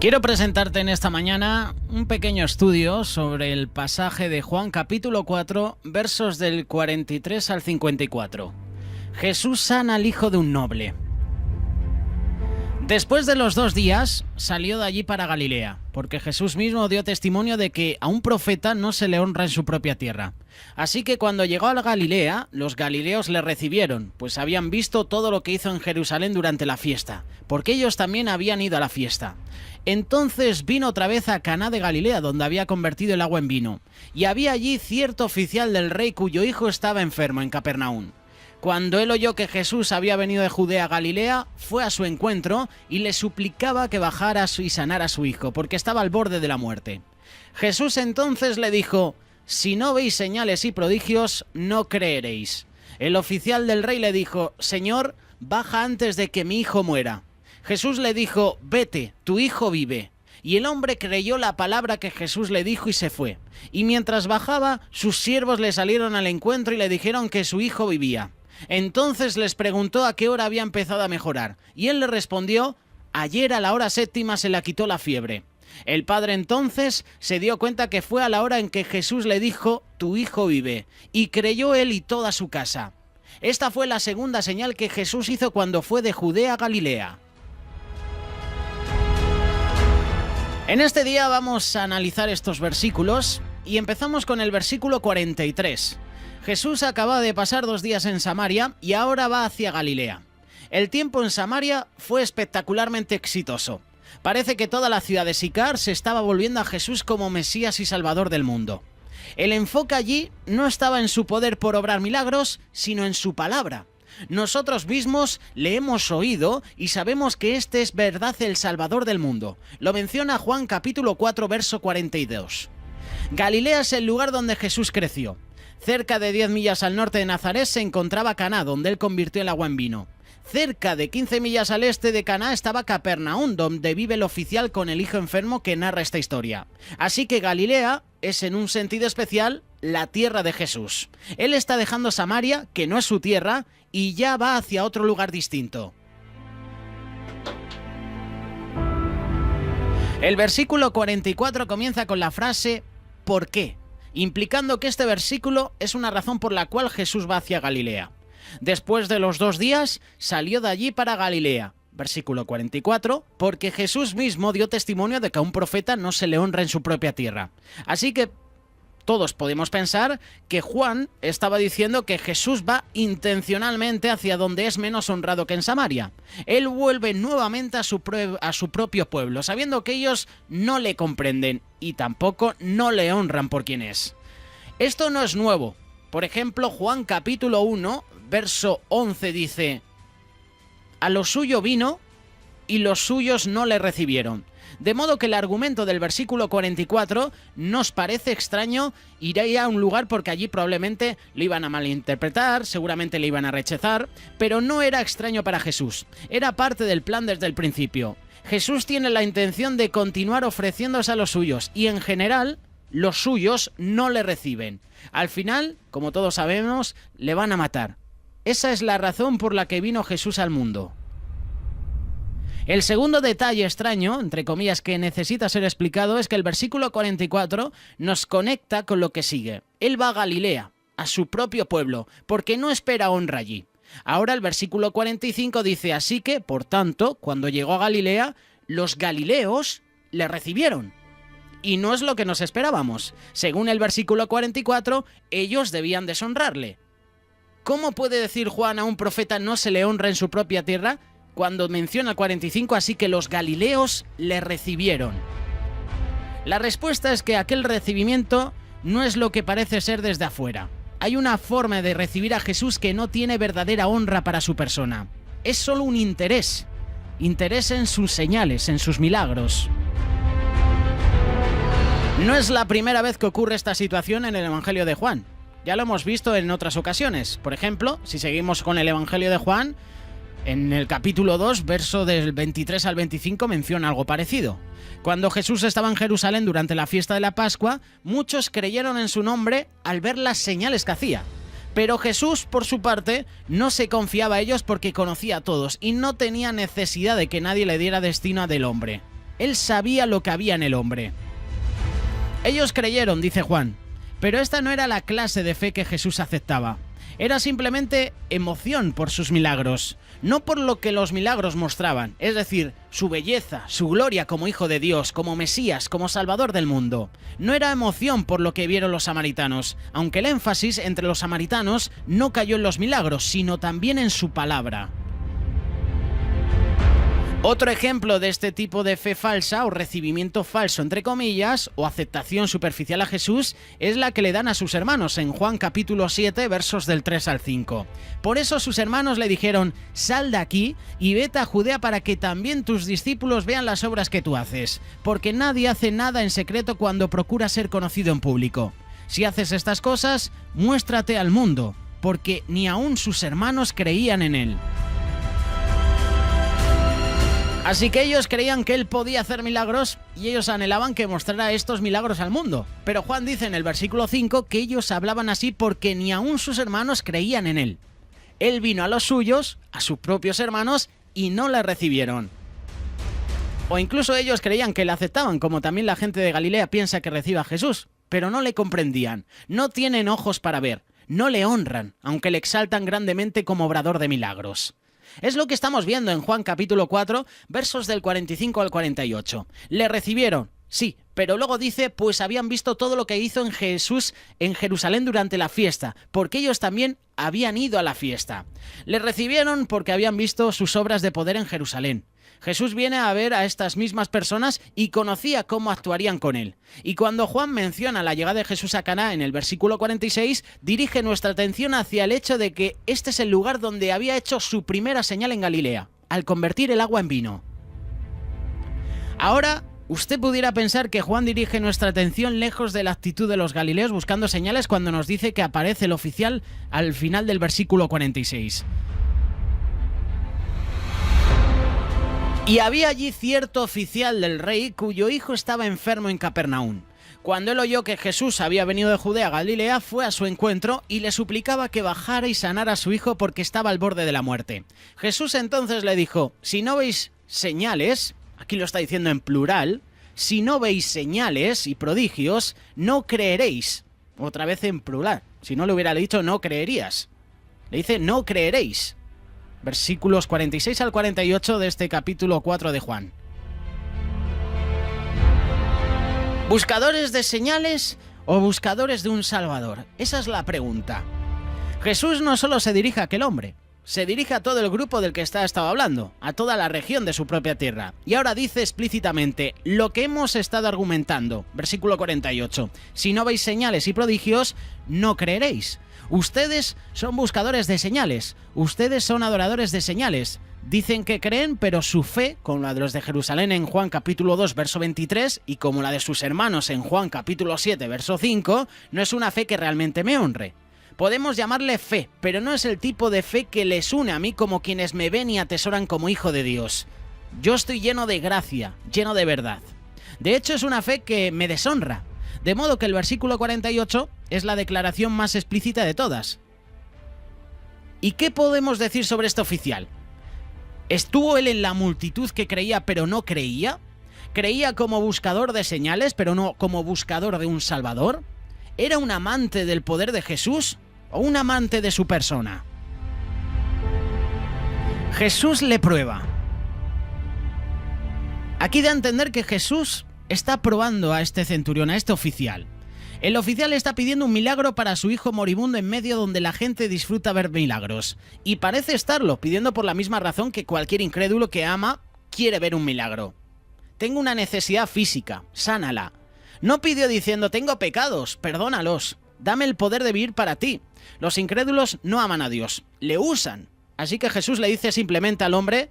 Quiero presentarte en esta mañana un pequeño estudio sobre el pasaje de Juan capítulo 4, versos del 43 al 54. Jesús sana al hijo de un noble. Después de los 2 días, salió de allí para Galilea, porque Jesús mismo dio testimonio de que a un profeta no se le honra en su propia tierra. Así que cuando llegó a la Galilea, los galileos le recibieron, pues habían visto todo lo que hizo en Jerusalén durante la fiesta, porque ellos también habían ido a la fiesta. Entonces vino otra vez a Caná de Galilea, donde había convertido el agua en vino, y había allí cierto oficial del rey cuyo hijo estaba enfermo en Capernaum. Cuando él oyó que Jesús había venido de Judea a Galilea, fue a su encuentro y le suplicaba que bajara y sanara a su hijo, porque estaba al borde de la muerte. Jesús entonces le dijo: «Si no veis señales y prodigios, no creeréis». El oficial del rey le dijo: «Señor, baja antes de que mi hijo muera». Jesús le dijo: «Vete, tu hijo vive». Y el hombre creyó la palabra que Jesús le dijo y se fue. Y mientras bajaba, sus siervos le salieron al encuentro y le dijeron que su hijo vivía. Entonces les preguntó a qué hora había empezado a mejorar, y él le respondió: «Ayer a la hora 7ª se le quitó la fiebre». El padre entonces se dio cuenta que fue a la hora en que Jesús le dijo: «Tu hijo vive», y creyó él y toda su casa. Esta fue la segunda señal que Jesús hizo cuando fue de Judea a Galilea. En este día vamos a analizar estos versículos y empezamos con el versículo 43. Jesús acababa de pasar 2 días en Samaria y ahora va hacia Galilea. El tiempo en Samaria fue espectacularmente exitoso. Parece que toda la ciudad de Sicar se estaba volviendo a Jesús como Mesías y Salvador del mundo. El enfoque allí no estaba en su poder por obrar milagros, sino en su palabra. Nosotros mismos le hemos oído y sabemos que este es verdad el Salvador del mundo. Lo menciona Juan capítulo 4, verso 42. Galilea es el lugar donde Jesús creció. Cerca de 10 millas al norte de Nazaret se encontraba Caná, donde él convirtió el agua en vino. Cerca de 15 millas al este de Caná estaba Capernaum, donde vive el oficial con el hijo enfermo que narra esta historia. Así que Galilea es, en un sentido especial, la tierra de Jesús. Él está dejando Samaria, que no es su tierra, y ya va hacia otro lugar distinto. El versículo 44 comienza con la frase «¿Por qué?», implicando que este versículo es una razón por la cual Jesús va hacia Galilea. Después de los 2 días, salió de allí para Galilea. Versículo 44, porque Jesús mismo dio testimonio de que a un profeta no se le honra en su propia tierra. Así que todos podemos pensar que Juan estaba diciendo que Jesús va intencionalmente hacia donde es menos honrado que en Samaria. Él vuelve nuevamente a su propio pueblo, sabiendo que ellos no le comprenden y tampoco no le honran por quien es. Esto no es nuevo. Por ejemplo, Juan capítulo 1, verso 11 dice: «A lo suyo vino y los suyos no le recibieron». De modo que el argumento del versículo 44 nos parece extraño. Iré a un lugar porque allí probablemente lo iban a malinterpretar, seguramente le iban a rechazar, pero no era extraño para Jesús. Era parte del plan desde el principio. Jesús tiene la intención de continuar ofreciéndose a los suyos y en general los suyos no le reciben. Al final, como todos sabemos, le van a matar. Esa es la razón por la que vino Jesús al mundo. El segundo detalle extraño, entre comillas, que necesita ser explicado es que el versículo 44 nos conecta con lo que sigue. Él va a Galilea, a su propio pueblo, porque no espera honra allí. Ahora el versículo 45 dice: «Así que, por tanto, cuando llegó a Galilea, los galileos le recibieron». Y no es lo que nos esperábamos. Según el versículo 44, ellos debían deshonrarle. ¿Cómo puede decir Juan a un profeta no se le honra en su propia tierra cuando menciona el 45, así que los galileos le recibieron? La respuesta es que aquel recibimiento no es lo que parece ser desde afuera. Hay una forma de recibir a Jesús que no tiene verdadera honra para su persona. Es solo un interés en sus señales, en sus milagros. No es la primera vez que ocurre esta situación en el Evangelio de Juan. Ya lo hemos visto en otras ocasiones. Por ejemplo, si seguimos con el Evangelio de Juan, en el capítulo 2, verso del 23 al 25, menciona algo parecido. Cuando Jesús estaba en Jerusalén durante la fiesta de la Pascua, muchos creyeron en su nombre al ver las señales que hacía. Pero Jesús, por su parte, no se confiaba a ellos porque conocía a todos y no tenía necesidad de que nadie le diera destino del hombre. Él sabía lo que había en el hombre. Ellos creyeron, dice Juan, pero esta no era la clase de fe que Jesús aceptaba. Era simplemente emoción por sus milagros, no por lo que los milagros mostraban, es decir, su belleza, su gloria como Hijo de Dios, como Mesías, como Salvador del mundo. No era emoción por lo que vieron los samaritanos, aunque el énfasis entre los samaritanos no cayó en los milagros, sino también en su palabra. Otro ejemplo de este tipo de fe falsa o recibimiento falso entre comillas o aceptación superficial a Jesús es la que le dan a sus hermanos en Juan capítulo 7 versos del 3 al 5. Por eso sus hermanos le dijeron: sal de aquí y vete a Judea para que también tus discípulos vean las obras que tú haces, porque nadie hace nada en secreto cuando procura ser conocido en público. Si haces estas cosas, muéstrate al mundo, porque ni aún sus hermanos creían en él. Así que ellos creían que él podía hacer milagros y ellos anhelaban que mostrara estos milagros al mundo. Pero Juan dice en el versículo 5 que ellos hablaban así porque ni aún sus hermanos creían en él. Él vino a los suyos, a sus propios hermanos, y no le recibieron. O incluso ellos creían que le aceptaban, como también la gente de Galilea piensa que recibe a Jesús, pero no le comprendían, no tienen ojos para ver, no le honran, aunque le exaltan grandemente como obrador de milagros. Es lo que estamos viendo en Juan capítulo 4, versos del 45 al 48. Le recibieron, sí, pero luego dice, pues habían visto todo lo que hizo en Jesús en Jerusalén durante la fiesta, porque ellos también habían ido a la fiesta. Le recibieron porque habían visto sus obras de poder en Jerusalén. Jesús viene a ver a estas mismas personas y conocía cómo actuarían con él. Y cuando Juan menciona la llegada de Jesús a Caná en el versículo 46, dirige nuestra atención hacia el hecho de que este es el lugar donde había hecho su primera señal en Galilea, al convertir el agua en vino. Ahora, usted pudiera pensar que Juan dirige nuestra atención lejos de la actitud de los galileos buscando señales cuando nos dice que aparece el oficial al final del versículo 46. Y había allí cierto oficial del rey cuyo hijo estaba enfermo en Capernaum. Cuando él oyó que Jesús había venido de Judea a Galilea, fue a su encuentro y le suplicaba que bajara y sanara a su hijo porque estaba al borde de la muerte. Jesús entonces le dijo: si no veis señales, aquí lo está diciendo en plural, si no veis señales y prodigios, no creeréis. Otra vez en plural. Si no le hubiera dicho no creerías. Le dice no creeréis. Versículos 46 al 48 de este capítulo 4 de Juan. ¿Buscadores de señales o buscadores de un Salvador? Esa es la pregunta. Jesús no solo se dirige a aquel hombre, se dirige a todo el grupo del que estado hablando, a toda la región de su propia tierra. Y ahora dice explícitamente lo que hemos estado argumentando. Versículo 48. Si no veis señales y prodigios, no creeréis. Ustedes son buscadores de señales, ustedes son adoradores de señales. Dicen que creen, pero su fe, como la de los de Jerusalén en Juan capítulo 2, verso 23, y como la de sus hermanos en Juan capítulo 7, verso 5, no es una fe que realmente me honre. Podemos llamarle fe, pero no es el tipo de fe que les une a mí como quienes me ven y atesoran como hijo de Dios. Yo estoy lleno de gracia, lleno de verdad. De hecho, es una fe que me deshonra. De modo que el versículo 48 es la declaración más explícita de todas. ¿Y qué podemos decir sobre este oficial? ¿Estuvo él en la multitud que creía pero no creía? ¿Creía como buscador de señales pero no como buscador de un Salvador? ¿Era un amante del poder de Jesús o un amante de su persona? Jesús le prueba. Aquí da a entender que Jesús está probando a este centurión, a este oficial. El oficial está pidiendo un milagro para su hijo moribundo en medio donde la gente disfruta ver milagros. Y parece estarlo, pidiendo por la misma razón que cualquier incrédulo que ama quiere ver un milagro. Tengo una necesidad física, sánala. No pidió diciendo: tengo pecados, perdónalos, dame el poder de vivir para ti. Los incrédulos no aman a Dios, le usan. Así que Jesús le dice simplemente al hombre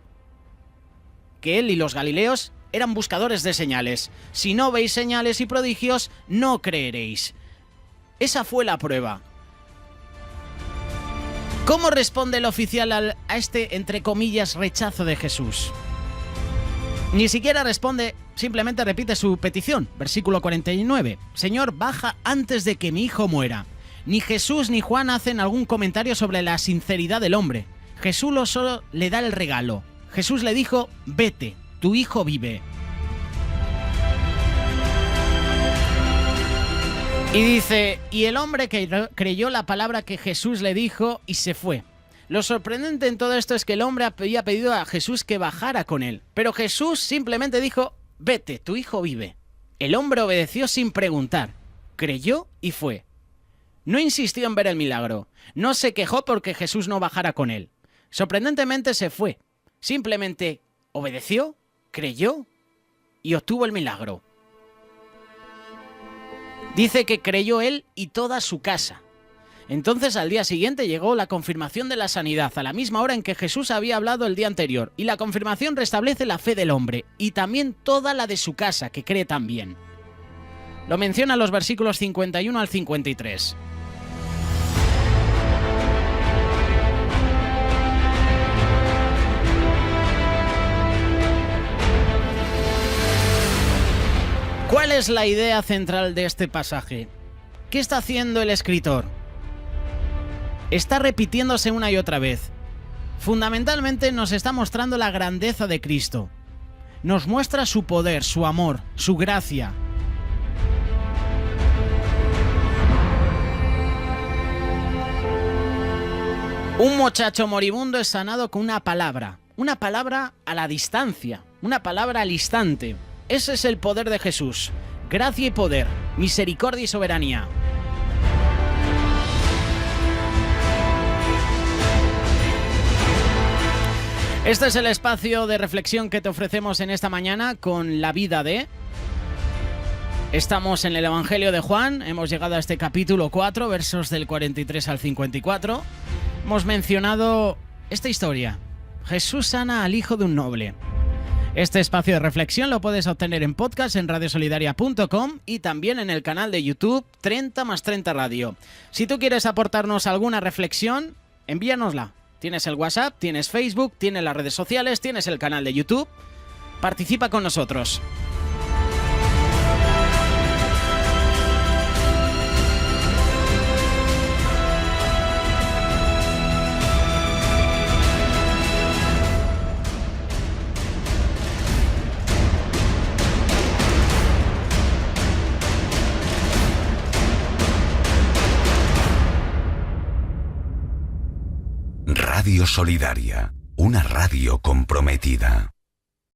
que él y los galileos eran buscadores de señales. Si no veis señales y prodigios, no creeréis. Esa fue la prueba. ¿Cómo responde el oficial a este, entre comillas, rechazo de Jesús? Ni siquiera responde, simplemente repite su petición. Versículo 49. Señor, baja antes de que mi hijo muera. Ni Jesús ni Juan hacen algún comentario sobre la sinceridad del hombre. Jesús solo le da el regalo. Jesús le dijo: vete, tu hijo vive. Y dice, y el hombre que creyó la palabra que Jesús le dijo y se fue. Lo sorprendente en todo esto es que el hombre había pedido a Jesús que bajara con él, pero Jesús simplemente dijo, vete, tu hijo vive. El hombre obedeció sin preguntar, creyó y fue. No insistió en ver el milagro, no se quejó porque Jesús no bajara con él. Sorprendentemente se fue, simplemente obedeció, creyó y obtuvo el milagro. Dice que creyó él y toda su casa. Entonces al día siguiente llegó la confirmación de la sanidad, a la misma hora en que Jesús había hablado el día anterior, y la confirmación restablece la fe del hombre, y también toda la de su casa, que cree también. Lo menciona en los versículos 51 al 53. ¿Cuál es la idea central de este pasaje? ¿Qué está haciendo el escritor? Está repitiéndose una y otra vez. Fundamentalmente nos está mostrando la grandeza de Cristo. Nos muestra su poder, su amor, su gracia. Un muchacho moribundo es sanado con una palabra a la distancia, una palabra al instante. Ese es el poder de Jesús. Gracia y poder, misericordia y soberanía. Este es el espacio de reflexión que te ofrecemos en esta mañana con la vida de... Estamos en el Evangelio de Juan, hemos llegado a este capítulo 4, versos del 43 al 54. Hemos mencionado esta historia. Jesús sana al hijo de un noble. Este espacio de reflexión lo puedes obtener en podcast en radiosolidaria.com y también en el canal de YouTube 30 más 30 Radio. Si tú quieres aportarnos alguna reflexión, envíanosla. Tienes el WhatsApp, tienes Facebook, tienes las redes sociales, tienes el canal de YouTube. Participa con nosotros. Radio Solidaria, una radio comprometida.